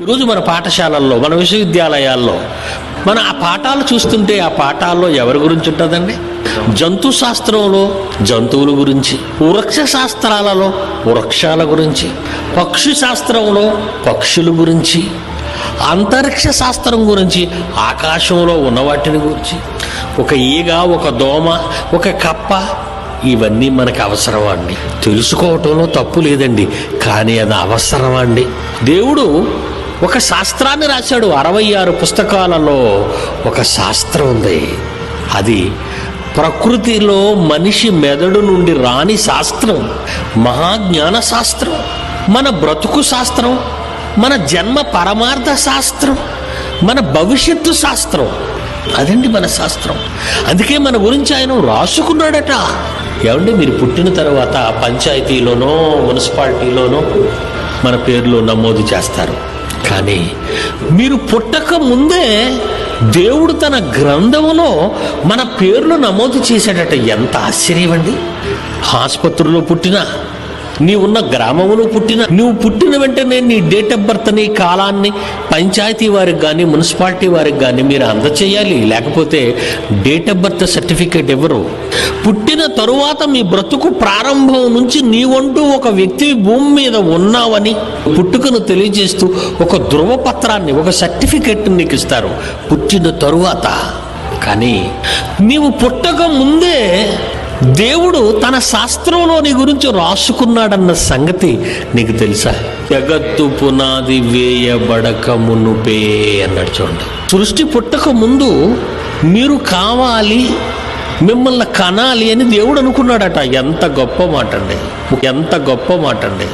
ఈరోజు మన పాఠశాలల్లో, మన విశ్వవిద్యాలయాల్లో మన ఆ పాఠాలు చూస్తుంటే ఆ పాఠాల్లో ఎవరి గురించి ఉంటుందండి? జంతు శాస్త్రంలో జంతువుల గురించి, వృక్ష శాస్త్రాలలో వృక్షాల గురించి, పక్షి శాస్త్రంలో పక్షుల గురించి, అంతరిక్ష శాస్త్రం గురించి ఆకాశంలో ఉన్న వాటిని గురించి, ఒక ఈగ, ఒక దోమ, ఒక కప్ప, ఇవన్నీ మనకు అవసరమా అండి? తెలుసుకోవటంలో తప్పు లేదండి, కానీ అది అవసరమా అండి? దేవుడు ఒక శాస్త్రాన్ని రాశాడు. 66 పుస్తకాలలో ఒక శాస్త్రం ఉంది. అది ప్రకృతిలో మనిషి మెదడు నుండి రాని శాస్త్రం, మహాజ్ఞాన శాస్త్రం, మన బ్రతుకు శాస్త్రం, మన జన్మ పరమార్థ శాస్త్రం, మన భవిష్యత్తు శాస్త్రం. అదండి మన శాస్త్రం. అందుకే మన గురించి ఆయన రాసుకున్నాడట. ఏమండి, మీరు పుట్టిన తర్వాత పంచాయతీలోనో మున్సిపాలిటీలోనో మన పేర్లు నమోదు చేస్తారు. కానీ మీరు పుట్టక ముందే దేవుడు తన గ్రంథములో మన పేర్లు నమోదు చేశాడట. ఎంత ఆశ్చర్యం అండి! ఆసుపత్రిలో పుట్టినా, నీవున్న గ్రామంలో పుట్టినా, నువ్వు పుట్టిన వెంటనే నీ డేట్ ఆఫ్ బర్త్, నీ కాలాన్ని పంచాయతీ వారికి కానీ మున్సిపాలిటీ వారికి కానీ మీరు అందచేయాలి. లేకపోతే డేట్ ఆఫ్ బర్త్ సర్టిఫికేట్ ఇవ్వరు. పుట్టిన తరువాత మీ బ్రతుకు ప్రారంభం నుంచి నీవంటూ ఒక వ్యక్తి భూమి మీద ఉన్నావని పుట్టుకను తెలియజేస్తూ ఒక ధృవపత్రాన్ని, ఒక సర్టిఫికేట్ నీకు ఇస్తారు పుట్టిన తరువాత. కానీ నీవు పుట్టక ముందే దేవుడు తన శాస్త్రంలో నీ గురించి రాసుకున్నాడన్న సంగతి నీకు తెలుసా? జగత్తు పునాది వేయబడక మునుపే అన్నాడు. చూడండి, సృష్టి పుట్టక ముందు మీరు కావాలి, మిమ్మల్ని కనాలి అని దేవుడు అనుకున్నాడట. ఎంత గొప్ప మాట అండి! ఎంత గొప్ప మాట అండి!